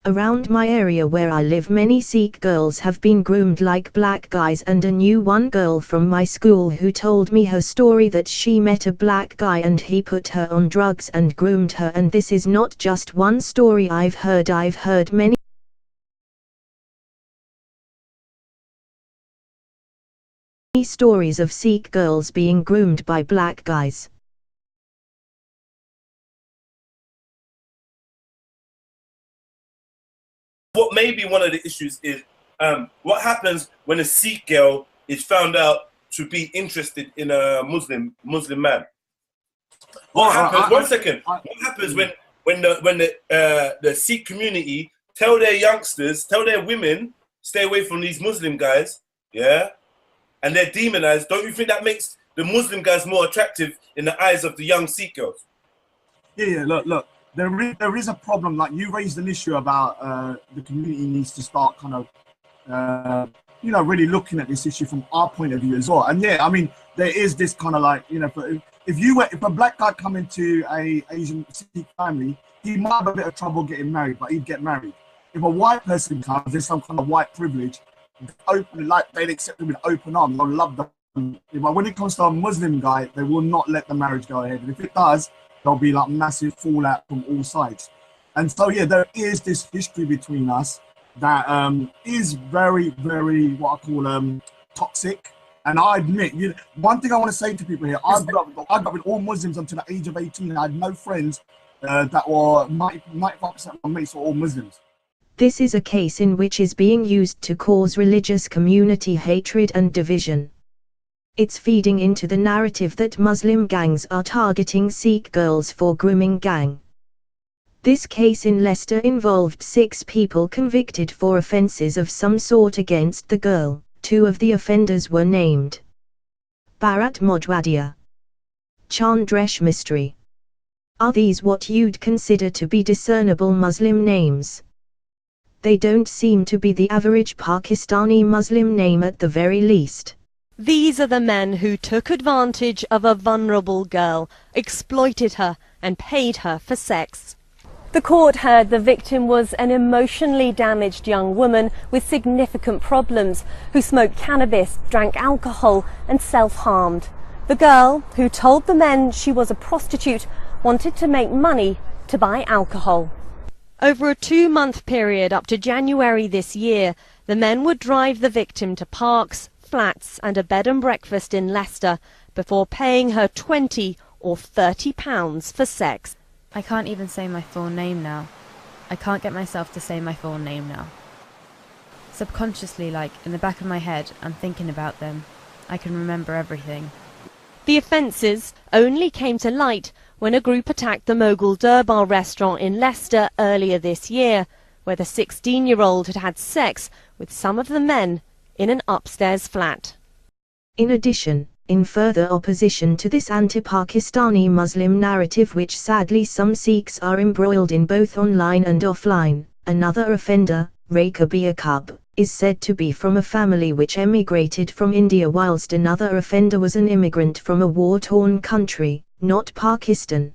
Around my area where I live, many Sikh girls have been groomed like black guys, and I knew one girl from my school who told me her story that she met a black guy and he put her on drugs and groomed her. And this is not just one story I've heard many stories of Sikh girls being groomed by black guys. What may be one of the issues is what happens when a Sikh girl is found out to be interested in a Muslim man. What happens? One second. What happens when the Sikh community tell their youngsters, tell their women, stay away from these Muslim guys, yeah, and they're demonized? Don't you think that makes the Muslim guys more attractive in the eyes of the young Sikh girls? Yeah. Look. There is a problem. Like, you raised an issue about the community needs to start kind of, really looking at this issue from our point of view as well. And yeah, I mean, there is this kind of like, if a black guy come into a Asian Sikh family, he might have a bit of trouble getting married, but he'd get married. If a white person comes, there's some kind of white privilege, they'd accept him with open arms. They'll love them. But when it comes to a Muslim guy, they will not let the marriage go ahead. And if it does, there'll be like massive fallout from all sides. And so, yeah, there is this history between us that is very, very, what I call toxic. And I admit, one thing I want to say to people here, I grew up with all Muslims until the age of 18. I had no friends that were 95% of my mates were all Muslims. This is a case in which is being used to cause religious community hatred and division. It's feeding into the narrative that Muslim gangs are targeting Sikh girls for grooming gang. This case in Leicester involved 6 people convicted for offences of some sort against the girl. 2 of the offenders were named Bharat Mojwadia, Chandresh Mistry. Are these what you'd consider to be discernible Muslim names? They don't seem to be the average Pakistani Muslim name at the very least. These are the men who took advantage of a vulnerable girl, exploited her and paid her for sex. The court heard the victim was an emotionally damaged young woman with significant problems who smoked cannabis, drank alcohol and self-harmed. The girl, who told the men she was a prostitute, wanted to make money to buy alcohol. Over a 2-month period up to January this year, the men would drive the victim to parks, flats and a bed and breakfast in Leicester before paying her £20 or £30 for sex. I can't even say my full name now. I can't get myself to say my full name now. Subconsciously, like in the back of my head, I'm thinking about them. I can remember everything. The offences only came to light when a group attacked the Mogul Durbar restaurant in Leicester earlier this year, where the 16-year-old had had sex with some of the men in an upstairs flat. In addition, in further opposition to this anti-Pakistani Muslim narrative which sadly some Sikhs are embroiled in both online and offline, another offender, Rekha Biakub, is said to be from a family which emigrated from India, whilst another offender was an immigrant from a war-torn country, not Pakistan.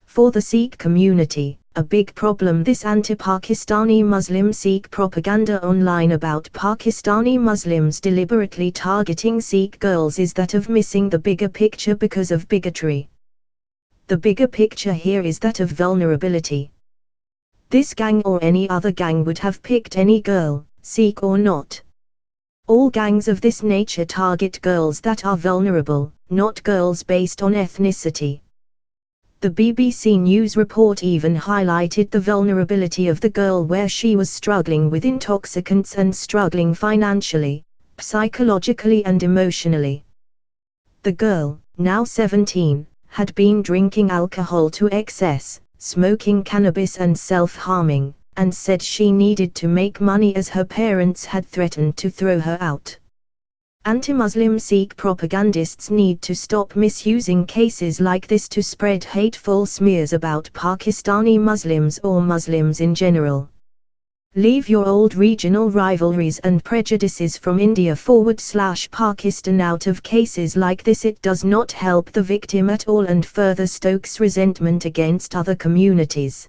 For the Sikh community, a big problem this anti-Pakistani Muslim Sikh propaganda online about Pakistani Muslims deliberately targeting Sikh girls is that of missing the bigger picture because of bigotry. The bigger picture here is that of vulnerability. This gang or any other gang would have picked any girl, Sikh or not. All gangs of this nature target girls that are vulnerable, not girls based on ethnicity. The BBC News report even highlighted the vulnerability of the girl where she was struggling with intoxicants and struggling financially, psychologically and emotionally. The girl, now 17, had been drinking alcohol to excess, smoking cannabis and self-harming, and said she needed to make money as her parents had threatened to throw her out. Anti-Muslim Sikh propagandists need to stop misusing cases like this to spread hateful smears about Pakistani Muslims or Muslims in general. Leave your old regional rivalries and prejudices from India/Pakistan out of cases like this. It does not help the victim at all and further stokes resentment against other communities.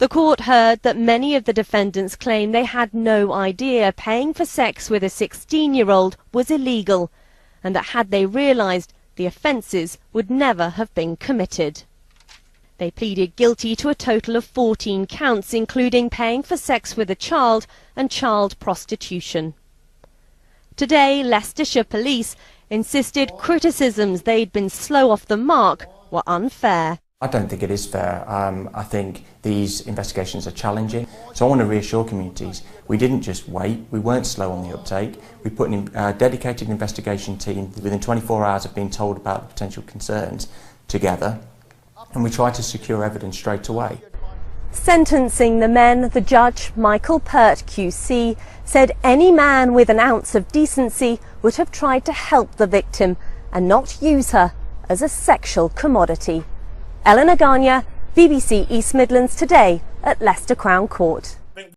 The court heard that many of the defendants claim they had no idea paying for sex with a 16-year-old was illegal, and that had they realised, the offences would never have been committed. They pleaded guilty to a total of 14 counts, including paying for sex with a child and child prostitution. Today, Leicestershire Police insisted criticisms they'd been slow off the mark were unfair. I don't think it is fair. I think these investigations are challenging. So I want to reassure communities, we didn't just wait, we weren't slow on the uptake. We put a dedicated investigation team within 24 hours of being told about the potential concerns together, and we tried to secure evidence straight away. Sentencing the men, the judge, Michael Pert QC, said any man with an ounce of decency would have tried to help the victim and not use her as a sexual commodity. Eleanor Ganya, BBC East Midlands Today at Leicester Crown Court.